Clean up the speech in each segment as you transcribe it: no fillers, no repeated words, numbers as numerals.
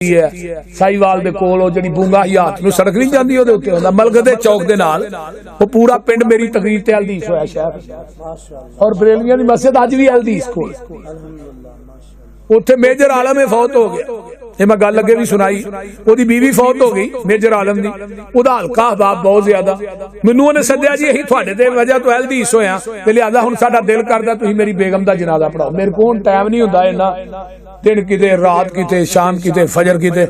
साहिवाल दे कोल जिहड़ी बूंगा हयात नूं सड़क नहीं जाती उहदे उत्ते हुंदा मलगदे चौक दे नाल वो पूरा पिंड मेरी तकरीर ते हल्दीस होया शहर और बरेलियां दी मस्जिद अज भी हल्दीस कोल उत्थे मेजर आलम है फौत हो गया ये मैं गल अगे भी सुनाई ओदी बीवी फौत हो गई मेजर आलम दी ओदा हल्का अहबाब बहुत ज्यादा मैनूं उहने सद्दिया जी असीं तुहाडे ते वजह तो हल्दीस होया ते लिहाजा हुण साडा दिल करदा तुसीं मेरी बेगम दा जनाजा पढ़ाओ मेरे कोल टाइम नहीं हुंदा इन्ना दिन किते रात किते शाम किते फजर किते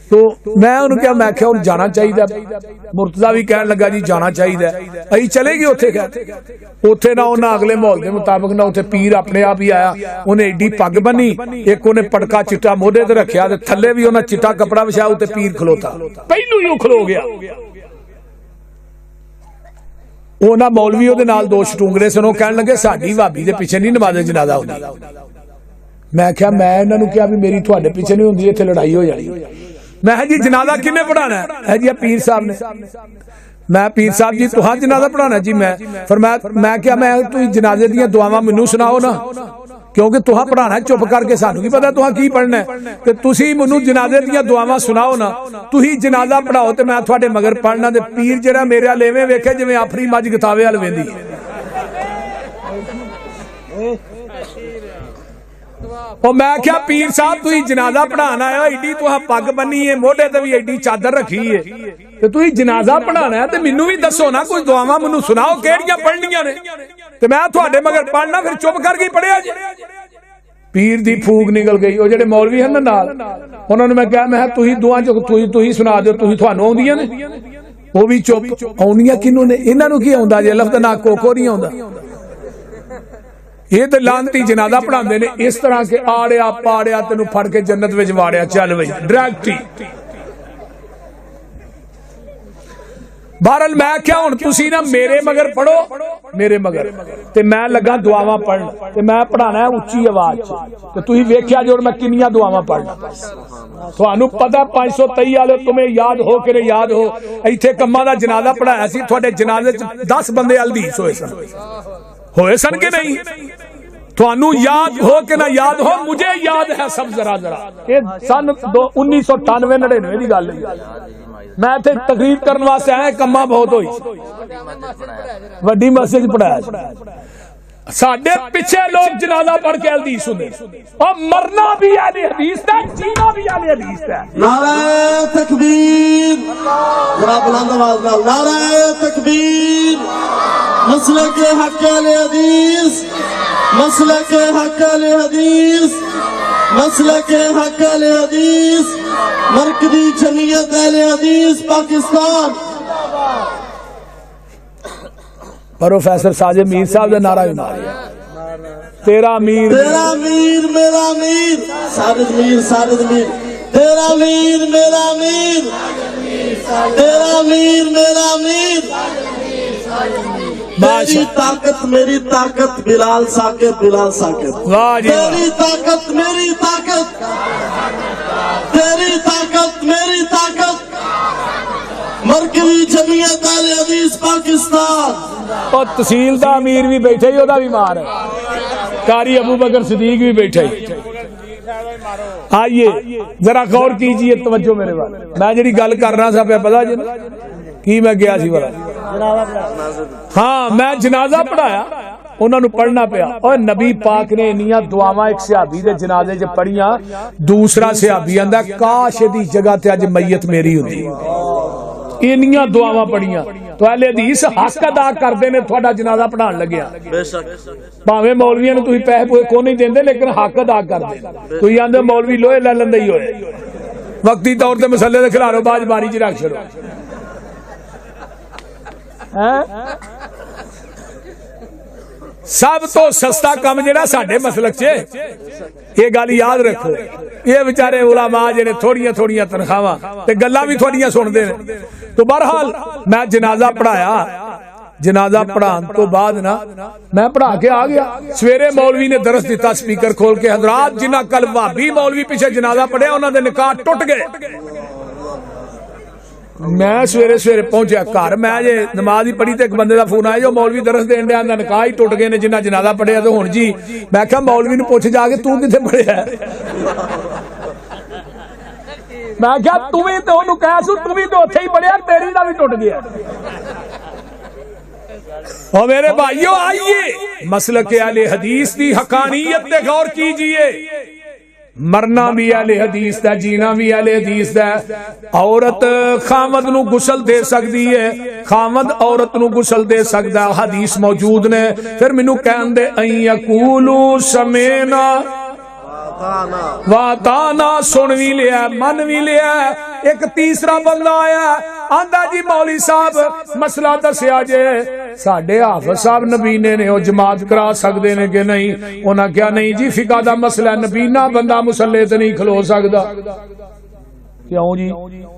तो मैं उन्होंने क्या मैं क्या जाना चाहिए मुर्तजा भी कहन लगा जी जाना चाहिए अं चले गए उत्थे उत्थे ना उन्हें अगले माहौल के मुताबिक ना उत्थे पीर अपने आप ही आया उन्हें एडी पग बनी एक उन्हें पटका चिट्टा मोढे ते रखिया ते थल्ले भी उन्हें चिट्टा कपड़ा विछाया उत्ते पीर खलोता पहलू ही खलो गया उन्हें मौलवी उहदे नाल दो शटूंगरे सन कहन लगे साडी भाभी दे पिछे नहीं नमाज़े जनाजा होंदी मैं क्या मैं इन्होंने क्या भी मेरी थोड़े पीछे नहीं होंगी इत्थे लड़ाई हो जानी मैं जी जनाजा किन्ने पढ़ाना है जी पीर साहब ने मैं पीर साहब जी तुहां जनाजा पढ़ाना जी मैं क्या मैं तुसीं जनाजे दीयां दुआवां मैनूं सुनाओ ना क्योंकि तुहां पढ़ाना चुप करके सानूं की पता तुहां की पढ़ना है ते तुसीं मैनूं जनाजे दीयां दुआवां सुनाओ ना तुसीं जनाजा पढ़ाओ ते मैं तुहाडे मगर पढ़ना ते पीर जिहड़ा मेरे अल एवें वेखे जिवें आफरी मੱਝ गतावे अल वेंदी मैं क्या पीर साहब तुसीं जनाजा पढ़ाना है एडी तुहां पग बनी है मोढे ते भी एडी चादर रखी है ते तुसीं जनाजा पढ़ाना है ते मैनूं भी दसो ना कोई दुआवां मैनूं सुनाओ किहड़ियां पढ़नियां ने ते मैं तुहाडे मगर पढ़ना फिर चुप करके पढ़िया जी पीर दी फूक निकल गई वो जेडे मौलवी हैं ना नाल उन्हां नूं मैं कहा मैं तुसीं दुआ जो तुसीं सुना दिओ तुहानूं आउंदियां ने वो भी चुप आउंदियां किन्नूं ने इन्हां नूं की आउंदा जे लफ्ज़ ना कोको नहीं आउंदा ये तो लानती जनाजा पढ़ाते ने इस तरह के आड़िया पाड़िया तेन फड़ के जन्नत विच वाड़िया चल बई डायरेक्ट ही बहरल मैं क्या हुण तुसीं ना मेरे मगर पढ़ो मेरे मगर ते मैं लगा दुआवां पढ़न ते मैं पढ़ाना है उच्ची आवाज च ते तुसीं वेख्या जो मैं किन्नियां दुआवां पढ़ना तुहानूं पता 523 वाले तुम्हें याद हो कि नहीं याद हो इत्थे कम्मां दा जनाजा पढ़ाया सी तुहाडे जनाजे च 10 बंदे हल्दीस होए सन के नहीं थानू याद हो के ना याद हो मुझे याद है सब जरा जरा ये सन 1998-99 की गल मैं इत्थे तकरीर करने वास्ते आया कम्मा बहुत होई वड्डी मस्जिद पढ़ाया साडे पिछे लोग जनाजा पढ़ के हदीस सुने और मरना भी अहले हदीस है जीना भी अहले हदीस है नारे तकबीर जरा बुलंद आवाज नाल नारे तकबीर मसले के हक अहले हदीस मसले के हक अहले हदीस मसले के हक अहले हदीस मरकजी जमीयत अहले हदीस पाकिस्तान प्रोफेसर साजिद मीर साहब का नारा भी मारिया तेरा मीर मेरा मीर साजिद मीर तेरा मीर मेरा मीर तेरा मीर मेरा मीर मेरी ताकत बिलाल साकिब तेरी ताकत मेरी ताकत तेरी ताकत मेरी ताकत मरकजी जमीयत अहले हदीस पाकिस्तान और तहसील का अमीर भी बैठे ही ओदा भी मार है कारी अबू बकर सिद्दीक भी बैठे ही आइए जरा गौर कीजिए तवज्जो मेरे पास मैं जी गल कर रहा था पता जी की मैं गया सी वाला हाँ मैं जनाजा पढ़ाया उन्होंने पढ़ना पिया और नबी पाक ने इन्नियां दुआवां एक सहाबी दे जनाजे च पढ़ियां दूसरा सहाबी आंदा काश दी जगह ते अज मैयत मेरी हुंदी इन्नियां दुआवां पढ़ियां तो अहले हदीस हक अदा करते ने तुहाडा जनाजा पढ़ाण लग्या भावें मौलवियां नूं तुसीं पैसे पूसे को नहीं देंदे लेकिन हक अदा करदे तुसीं आंदे मौलवी लोहे लै लैंदे ही होए वक्ती तौर ते मसले दे खिलारो बाज बारी च रख छड़ो सब तो सस्ता काम जेड़ा साडे मसलक च ये गल याद रखो ये बेचारे उलमा जेने थोड़ियां थोड़ियां तनखावां ते गल्लां भी थोड़ियां सुनदे ने तो बहरहाल मैं जनाजा पढ़ाया जनाजा पढ़ाने तो बाद ना मैं पढ़ा के आ गया सवेरे मौलवी ने दरस दिता स्पीकर खोल के हजरात जिन्हां कल भाभी मौलवी पीछे जनाजा पढ़िया उन्हां दे निकाह टुट गए मैं सवेरे सवेरे पहुंचा घर मैं जे नमाज ही पढ़ी तो एक बंदे का फोन आया जो मौलवी दरस देन दिया निकाह ही टुट गए ने जिन्ना जनाजा पढ़िया तो हुण जी मैं क्या मौलवी नूं पुछ जाके तू किथे पढ़िया मैं क्या तू भी तो ओनू कह सू तू भी तो उत्थे ही पढ़िया तेरी दा भी टुट गया। और मेरे भाइयों आइए मसलक अहले हदीस की हकानियत पे गौर कीजिए। मरना भी अहले हदीस दा, जीना भी अहले हदीस दा। औरत खामद नू गुसल दे सकती है, खामद औरत नू गुसल दे सकता, हदीस मौजूद ने। फिर मैनू कहंदे अई यकूलू समेना वाताना, सुन भी लिया मन भी लिया। एक तीसरा बंदा आया आंदा जी मौली साहब मसला दसिया जे साडे हाफिज साहब नबीने ने ओ जमात करा सकते ने कि नहीं। उन्हें क्या नहीं जी फिका दा मसला, नबीना बंदा मुसल्ले ते नहीं खलो सकदा। क्यों जी?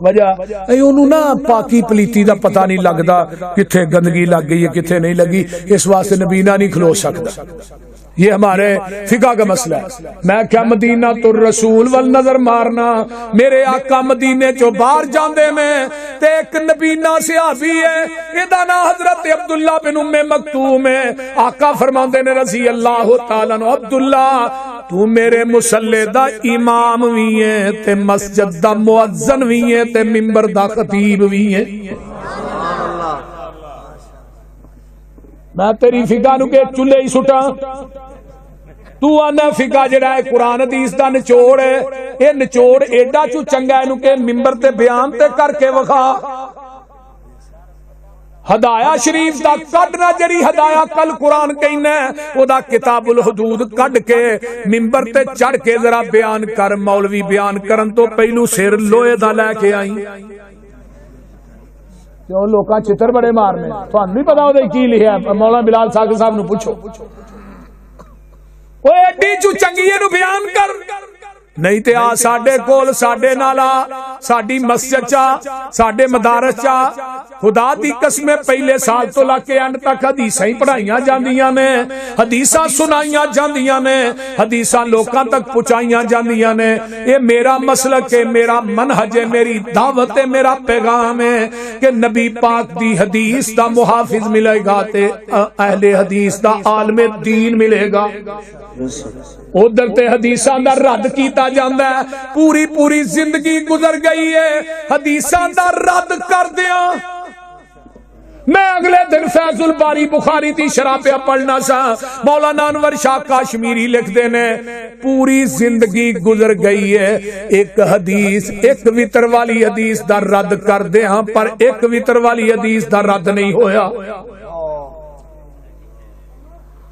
वजह ओनू ना पाकी पलीती दा पता नहीं लगता, किथे गंदगी लग गई है किथे नहीं लगी, इस वास्ते नबीना नहीं खलो सकता। ये हमारे फिका का मसला है। मैं क्या मदीना तो रसूल वल नजर मारना, मेरे आका मदीने चो बाहर जांदे ने ते एक नबीना सहाबी है, इहदा नाम हजरत अब्दुल्ला बिन उम्मे मक्तूम है। आका फरमांदे ने रजी अल्लाह तआला अन्हु, अब्दुल्ला तू मेरे मुसल्ले दा इमाम भी है ते मस्जिद दा मुअज्जन भी है ते मिंबर दा खतीब भी है। मैं तेरी फिका नु के चुल्हे ही सुटा, तू आना फिका जिहड़ा है कुरान हदीस दा निचोड़ है, ये निचोड़ एडा चू चंगा इहनू के मिंबर ते बयान ते करके विखा। हदाया शरीफ दा कढ़ना जड़ी हदाया कल कुरान कहना ओदा किताबुल हुदूद कढ़ के मिंबर ते चढ़ के जरा बयान कर। मौलवी बयान करन तो पहलू सिर लोहे दा लैके आई। क्यों लोग चित्र बड़े मारने, थानू नहीं पता ओदे की लिखिया? मौलाना बिलाल साकिब साहब नू पूछो, ओए एडी चू चंगी नू बयान कर। नहीं ते आ साडे कोल साडे नाला साडी मस्जिद चा साडे मदारस चा खुदा दी कसम पहले साल तो लाके अंत तक हदीसां ही पढ़ाईयां जांदियां ने, हदीसां सुनाईयां जांदियां ने, हदीसां लोकां तक पहुंचाईयां जांदियां ने। ये मेरा मसलक है, मेरा मनहज है, मेरी दावत है, मेरा पैगाम है कि नबी पाक दी हदीस दा मुहाफिज मिलेगा ते अहले हदीस दा आलमे दीन मिलेगा। उधर ते हदीसां दा रद्द कीता जांदा है, पूरी पूरी जिंदगी गुजर गई है हदीसां दा रद्द कर दिया। मैं अगले दिन फैजुल बारी बुखारी दी शरह पे पढ़ना सा, मौलाना अनवर शाह काश्मीरी लिखते ने पूरी जिंदगी गुजर गई है एक हदीस, एक वितर वाली हदीस दा रद्द कर दे, पर एक वितर वाली हदीस दा रद्द नहीं होया।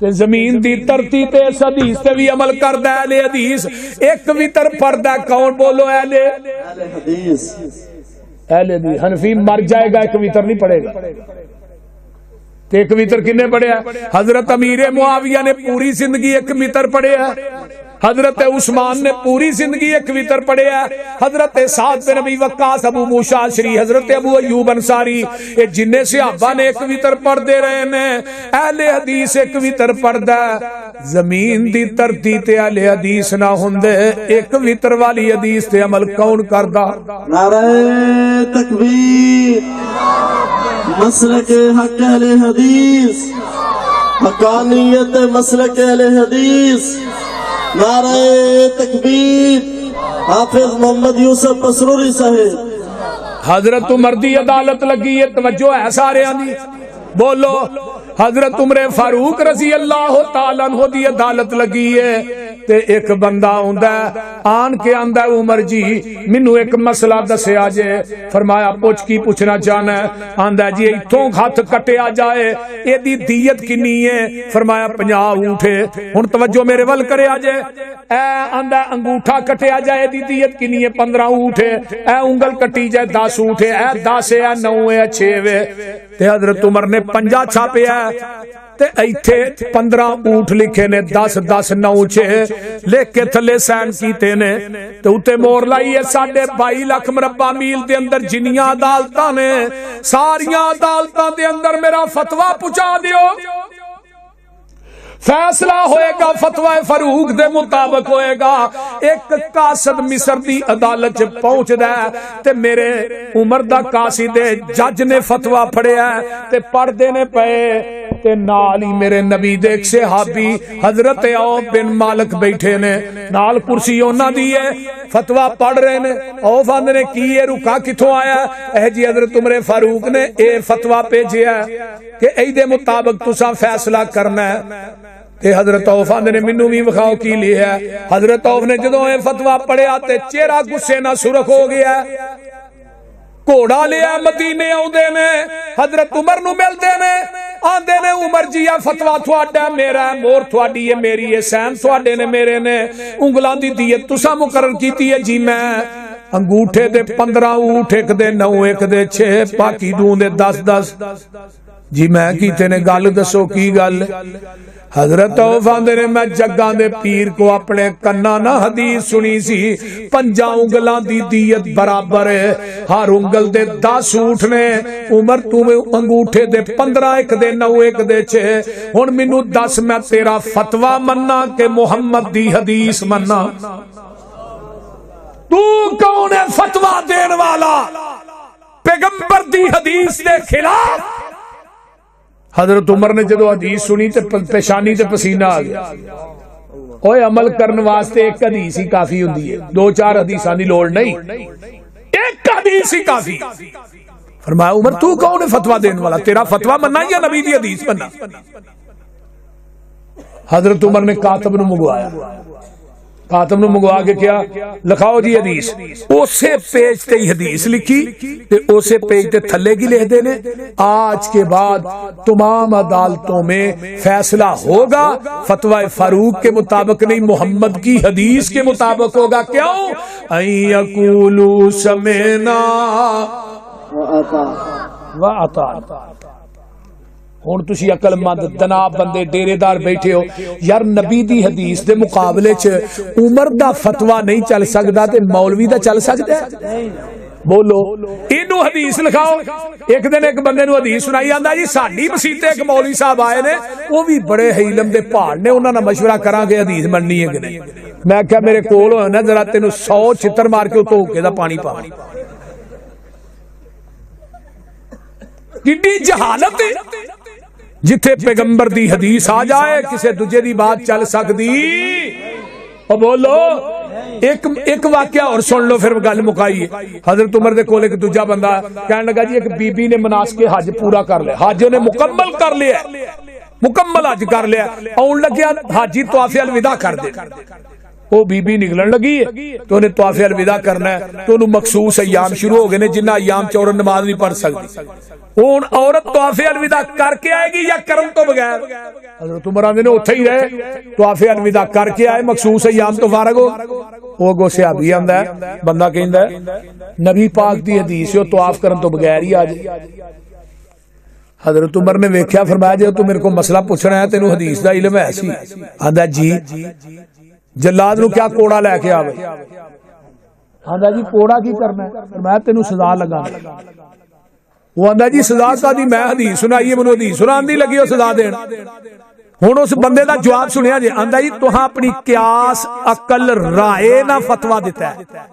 जमीन दी धरती ते इस हदीस ते भी अमल करदा है अहले हदीस। एक वितर पढ़दा कौन? बोलो अहले हदीस। अहले हदीस हनफी मर जाएगा एक वितर नहीं पढ़ेगा। ते एक वितर किन्ने पढ़िया? हजरत अमीर मुआविया ने पूरी जिंदगी एक वितर पढ़िया, हजरत उस्मान ने पूरी जिंदगी एक वितर पढ़िया, हजरत साद बिन नबी वक्कास, अबू मूसा अशरी, हजरत अबू अय्यूब अंसारी, ये जिन्ने सहाबा ने एक वितर पढ़ते रहे ने। अहले हदीस एक वितर पढ़दा, जमीन दी धरती ते अहले हदीस ना हुंदे एक वितर वाली हदीस ते अमल कौन करदा? नारे तकबीर, मसलक हक अहले हदीस, हकानियत मसलक अहले हदीस। नारे तकबीर, हाफिज मोहम्मद यूसुफ पसरूरी साहिब। हजरत उमर दी अदालत लगी है, तवज्जो है सारे दी, बोलो। हजरत उमर फारूक रजी अल्लाह तआला अन्हु दी अदालत लगी है ते एक बंदा आंदा आन के आंदा, उमर जी मैनू एक मसला दसिया जे। फरमाया पुछ की पूछना चाहना? आंदा जी इथों हथ कटिया जाए एदी दीयत किन्नी है? फरमाया 50 ऊंट है। हुण तवज्जो मेरे वल करिया जे। ए आंदा अंगूठा कटिया जाए एदी दीयत किन्नी है? 15 ऊंट है। ए उंगल कटी जाए 10 ऊंट है। ए 10 है, 9 है, 6 है। ते हजरत उमर ने 50 छापिया ते इथे 15 ऊंट लिखे ने, 10 10 9 6 लिख के थले साइन कीते ने ते उत्ते मोहर लाई है 22.5 लाख मुरब्बा मील दे अंदर जिन्नियां अदालतां ने सारियां अदालतां दे अंदर मेरा फतवा पहुंचा दियो। फैसला होएगा फतवा फरूक दे मुताबिक होएगा। एक कासद मिस्र दी अदालत च पहुंचदा ते मेरे उमर दा कासी दे जज ने फतवा पढ़िया ते पढ़दे ने पे ते नाल ही मेरे नबी दे एक सहाबी हजरत औफ बिन मालिक बैठे ने, नाल कुर्सी उन्हां दी है, फतवा पढ़ रहे ने। औफ आंदे ने की ये रुका किथों आया? एह जी हजरत उमर फारूक ने यह फतवा भेजिया कि इहदे मुताबिक तुसा फैसला करना है। ते हजरत औफ आंदे ने मैनू भी विखाओ की लिया। हजरत औफ ने जदों यह फतवा पढ़िया ते चेहरा गुस्से नाल सुरख हो गया। घोड़ा लिया मदीने आउंदे ने, हजरत उमर नू मिलदे ने, आंदे ने उमर जी आ फतवा तुहाडा मेरा, मोहर तुहाडी है मेरी है, सैन तुहाडे ने मेरे ने, उंगलां दी दीयत तुसां मुकर्रर कीती है जी मैं। अंगूठे दे 15 ऊठ, एक दे 9, एक दे 6, बाकी दूं दे 10 जी मैं कीते ने। गल दसो की गल? हजरत औफ आंदे ने मैं जग्गां दे पीर को अपने कन्ना ना हदीस सुनी सी, 5 उंगलां दी दीयत बराबर है, हर उंगल दे 10 ऊठ ने। उमर तू अंगूठे दे 15, एक दे 9, एक दे 6, हुण मैनू दस मैं तेरा फतवा मन्ना के मुहम्मद दी हदीस मन्ना? तू कौन है फतवा देने वाला पैगंबर दी हदीस दे खिलाफ? हजरत उमर ने जो हदीस सुनी तो पेशानी ते पसीना आ गया। ओए अमल करने वास्ते एक हदीस ही काफी होंदी है, 2-4 हदीसां दी लोड़ नहीं, एक हदीस ही काफी। फरमाया उमर तू कौन है फतवा देने वाला? तेरा फतवा मनना या नबी दी हदीस मनना? हजरत उमर ने कातब नूं मंगवाया, कातब नूं मंगवा के क्या लिखाओ जी हदीस। उसे पेज ते ही हदीस लिखी ते उसे पेज ते थल्ले की लिखते ने, आज के बाद तमाम अदालतों में फैसला होगा फतवा फारूक के मुताबिक नहीं, मोहम्मद की हदीस के मुताबिक होगा। क्यों? अयकूलू समेना व अताअना। हुण तुसी अकलमंद दनाब बंदे डेरेदार बैठे हो यार, नबी दी हदीस दे मुकाबले च उमर दा फतवा नहीं चल सकदा ते मौलवी दा चल सकदा है? बोलो इनू हदीस लिखाओ। एक दिन एक बंदे नू हदीस सुनाई, आंदा जी साडी मसीते एक मौलवी साहब आए ने, वो भी बड़े इल्म दे पहाड़ ने, उन्हां नाल मशवरा करांगे हदीस मननी है कि नहीं। मैं क्या मेरे कोल होया ना, जरा तेनू 100 छितर मार के उतो होके दा पानी पावां। किड्डी जहालत है, जिथे पैगंबर दी हदीस आ जाए किसी दूजे दी बात चल सकदी? और बोलो एक वाकया और सुन लो फिर गल मुकाई। हजरत उमर दे कोल एक दूजा बंदा कहने लगा जी एक बीबी ने मनासके हज पूरा कर लिया, हज ने मुकम्मल कर लिया, मुकम्मल हज कर लिया, आउण लग्या हाजी तवाफ़े अलविदा कर दे। वो बीबी निकलन लगी है तो उन्हें तवाफ़े अलविदा करना है, तो उन्हें मखसूस अयाम शुरू हो गए ने जिन्हें अयाम च औरत नमाज नहीं पढ़ सकती। हुण औरत तवाफ़े अलविदा करके आएगी या करम तो बगैर? हज़रत उमर आंदे ने उत्थे ही रहे, तवाफ़े अलविदा करके आए, मखसूस अयाम तो फारग हो। वो अगों सहाबी आंदा है, बंदा कहंदा है नबी पाक दी हदीस है तवाफ करन तो बगैर ही आ जाए। हज़रत उमर ने वेख्या, फरमाया जे तू मेरे को मसला पूछना है, तेनू हदीस दा इल्म है सी? आंदा जी जल्लाद नू क्या कोड़ा लैके आवे? आंदा जी कोड़ा की करना है? फरमाया तेनू सजा लगाना। वो आंदा जी सजा कादी? मैं हदीस सुनाई है, मैनू हदीस सुनान दी लगी हो सजा देन। हुण उस बंदे दा जवाब सुनिया जे, आंदा जी तुहां अपनी क्यास अकल राय ना फतवा दिता है।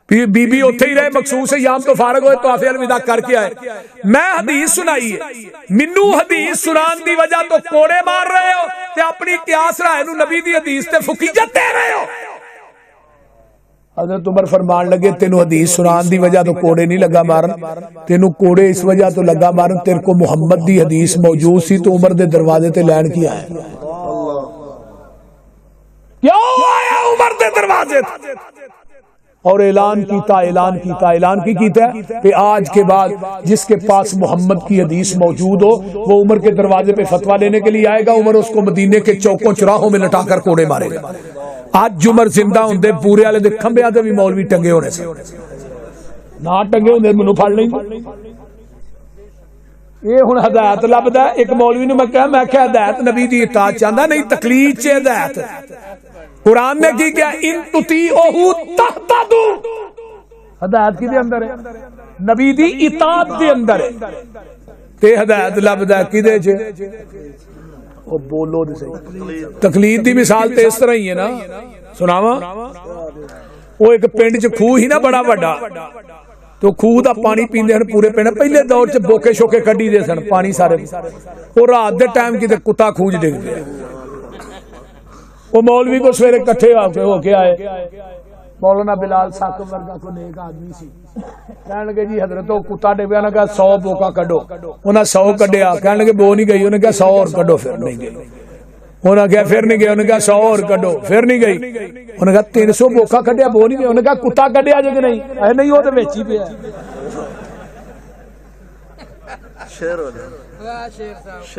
बीबी उत्थे ही रहे, मखसूस याम तो फारग होए, तवाफ़े अलविदा करके आए, मैं हदीस सुनाई है, मिन्नू हदीस सुनान दी वजह तो कोड़े मार रहे हो ते अपनी क्यास राय नू नबी दी हदीस ते फुकीयत दे रहे हो। हज़रत उमर फरमान लगे तेनू हदीस सुनान दी वजह तो कोड़े नहीं लगा मारन, तेनू कोड़े इस वजह तो लगा मारन तेरे को मुहम्मद दी हदीस मौजूद सी तो उमर दे दरवाजे ते लैन की आया। क्यों आया उमर दे दरवाजे और ऐलान कीता, ऐलान कीता, ऐलान की कीता कि आज के बाद जिसके पास मोहम्मद की हदीस मौजूद हो वो उमर के दरवाजे पे फतवा लेने के लिए आएगा। उमर उसको मदीने के चौकों चौराहों में लटाकर कोड़े मारेगा। आज उमर जिंदा होंदे पूरे वाले दे खंबे ते भी मौलवी टंगे होने से, ना टंगे होंदे मैनू फड़ लेंगे। ये हुण हदायत लभदा। एक मौलवी नूं मैं कहा हदायत नबी दी इताअत चाहंदा नहीं, तकलीद च हदायत। कुरान ने की क्या? इन तुतीओहु तहतदू। हदायत किदे अंदर है? नबी दी इताअत दे अंदर है। ते हदायत लभदा किदे च? ओ बोलो दे सही। तकलीद दी मिसाल ते इस तरह ही है ना, सुनावा। वो एक पिंड च खूह ही ना बड़ा वड्डा, तो खूह का पानी पींदे हन पूरे पिंड। पहले दौर च बोके शोके कड्डी दे सन पानी सारे, वो रात के टाइम किते कुत्ता खूह च डिग पिया। वो मौलवी को सवेरे इकट्ठे होके आए, मौलाना बिलाल साकब वर्गा को नेक आदमी सी, कहने लगे जी हजरत वो कुत्ता डिग पिया, कहा 100 बोका कड्डो। उन्हें 100 कड्डिया, कहने लगे बो नहीं गई, उन्हें कहा 100 और कड्डो, फिर नहीं गई। उन्हें कहा फिर नहीं गई, उन्हें कहा 100 और कड्डो, फिर नहीं गई। उन्हें कहा 300 बोका कड्डिया, बो नहीं गई। उन्हें कहा कुत्ता कड्डिया जे कि नहीं, नहीं वो तो विच ही पिया।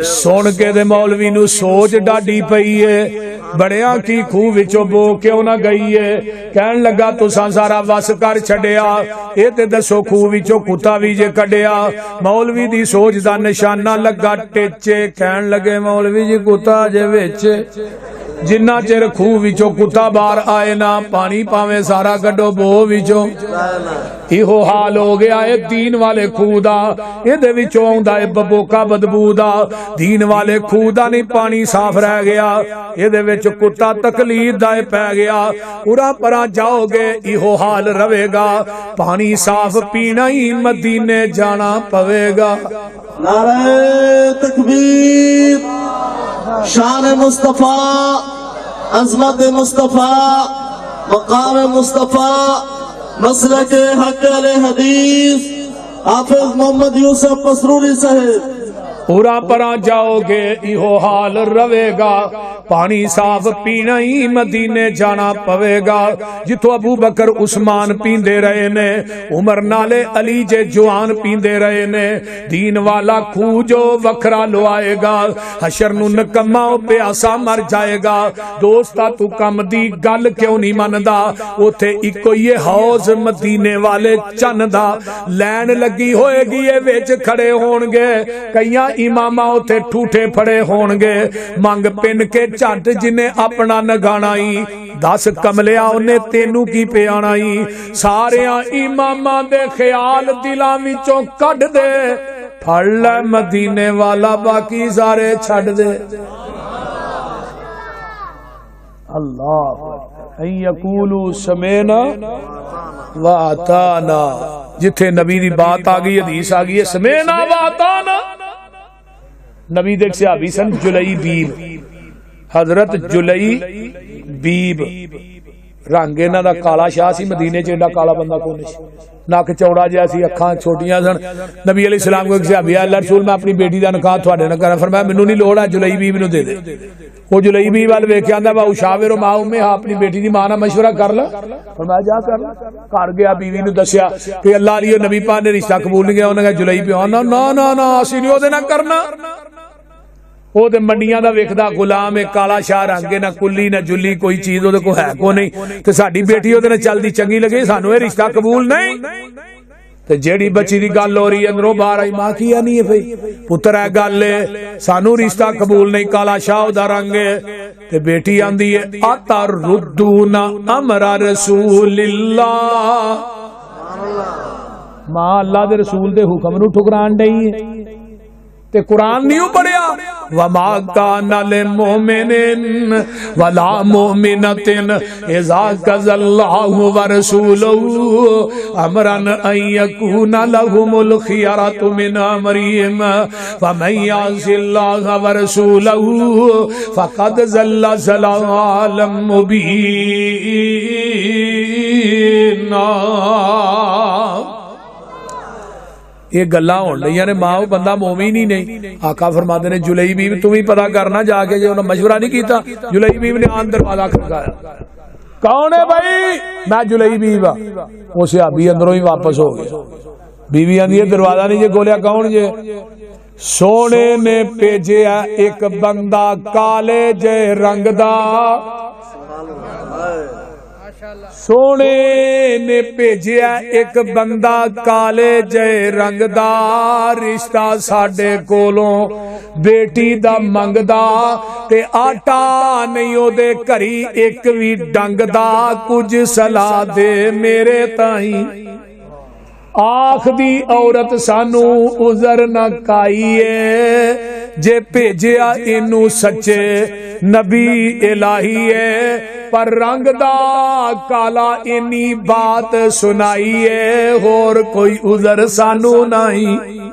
सुन के दे मौलवी नू सोच डाडी पई है, बड़िया की खूह विचों बो क्यों ना गई है। कहन लगा तुसां सारा वस कर छड़िया, ये ते दसो खूह विचों कुत्ता भी जे कड्डिया। मौलवी दी सोच दा निशाना लगा टेचे। कहन लगे मौलवी जी कुत्ता जे विच, जिन्ना चिर खूह विचों कुत्ता बाहर आए ना, पानी पावे सारा कड्डो बो विचों। इहो हाल हो गया है दीन वाले खूह दा, इहदे विचों आउंदा है बबोका बदबू दा। दीन वाले खूह दा नहीं पानी साफ रह गया, इहदे विच कुत्ता तकलीफ दा पै गया। उरा परा जाओगे इहो हाल रवेगा, पानी साफ पीना ही मदीने जाना पवेगा। नारे तकबीर, शान मुस्तफा, अजमत मुस्तफा, मकाम मुस्तफा, मसलक हक अल हदीस हाफिज मोहम्मद यूसुफ पसरूरी साहब। पूरा परा जाओगे इहो हाल रवेगा, पानी साफ पीना ही मदीने जाना पवेगा। जिथों अबू बकर उस्मान पींदे रहे ने, उमर नाले अली जे जवान पींदे रहे ने। दीन वाला खूह जो वखरा लुआएगा, हशर नू नकम्मा प्यासा मर जाएगा। दोस्ता तू कम दी गल क्यों नहीं मनदा, उथे इको ये हौज मदीने वाले चन दा। लैन लगी होएगी ये विच खड़े होणगे, कईयां इमामा उथे ठूठे फड़े होणगे। मंग पिन के झट जिन्हें अपना नगाना ही, 10 कमलिया उन्हें तेनू की पियाना ही। सारिया इमामा दे ख्याल दिलां विचों कढ दे, फड़ लै मदीने वाला बाकी सारे छड़ दे। अल्लाह यकूलू समेना व अताना, जिथे नबी दी बात आ गई, हदीस आ गई है, समेना व अताना। नबी दे सहाबी सन जुलई बीब, हजरत जुलई बीब। रंग इन्हां दा काला शाह सी, मदीने च एडा काला बंदा कोई नहीं, नक चौड़ा जिहा सी, अखां छोटियां सन। नबी अलैहि सलाम को सहाबी अल्लाह रसूल मैं अपनी बेटी दा निकाह तुहाडे नाल करां, फरमाया मैनूं नहीं लोड़ है, जुलई बीब नूं दे दे। वो जुलई बीब वाल वेख के आंदा वा उशाविर मां उम्मे, अपनी बेटी दी मां नाल मशवरा कर ला। फरमाया जा कर ला। घर गया, बीवी नूं दस्सिया कि अल्लाह अली नबी पाक ने रिश्ता कबूल नहीं किया। उन्हें कहा जुलई पिओ, ना ना ना ना असीं नहीं ओहदे नाल करना। वो तो मंडियां दा वेखदा गुलाम है, काला शाह रंग ना कुली ना जुली, कोई चीज ओहदे कोल है को नहीं। ते साडी बेटी ओहदे नाल चलदी चंगी लगे, सानू ये रिश्ता कबूल नहीं। ते जेड़ी बच्ची दी गल हो रही है अंदरों बाहर आई, मां की आनी है भाई पुत्र है गल है, सानू रिश्ता कबूल नहीं, काला शाह ओहदा रंग है। ते बेटी आंदी है अतर रुद्दूना अमरा रसूलिल्लाह, मां अल्लाह दे रसूल दे हुक्म नू ठुकरान डई है। ते कुरान नहीं पढ़िया, वमा काना लिलमुमिनिन वला मुमिनतिन इज़ा क़ज़ल्लाहु व रसूलुहु अमरन अन यकूना लहुमुल खियरतु मिन अमरिहिम फमन यअसिल्लाह व रसूलहु फ़क़द ज़ल्ल ज़लालन मुबीना। ये गल्लां होण लईयां ने, मां वो बंदा मोमिन ही नहीं। आका फरमाते ने जुलई बीब तू भी पता करना जाके, जो उन्हें मशवरा नहीं किया। जुलई बीब ने आन दरवाजा खड़काया, कौन है भाई? मैं जुलई बीब। वो सहाबी अंदरों ही वापस हो गया। बीवी आंदी है दरवाजा नहीं जे खोलिया, कौन जे? सोने ने भेजिया एक बंदा काले जे रंग दा, सोने ने भेजिया एक बंदा काले जय रंग दा, रिश्ता साडे कोलों बेटी दा मंगदा, ते आटा नहीं ओदे घरी एक भी डंग दा, कुछ सलाह दे मेरे ताई। आख दी औरत सानू उजर न काईए, जे भेजिया इनू सच्चे नबी इलाही है, पर रंग दा काला इन्नी बात सुनाई है, होर कोई उजर सानू नहीं।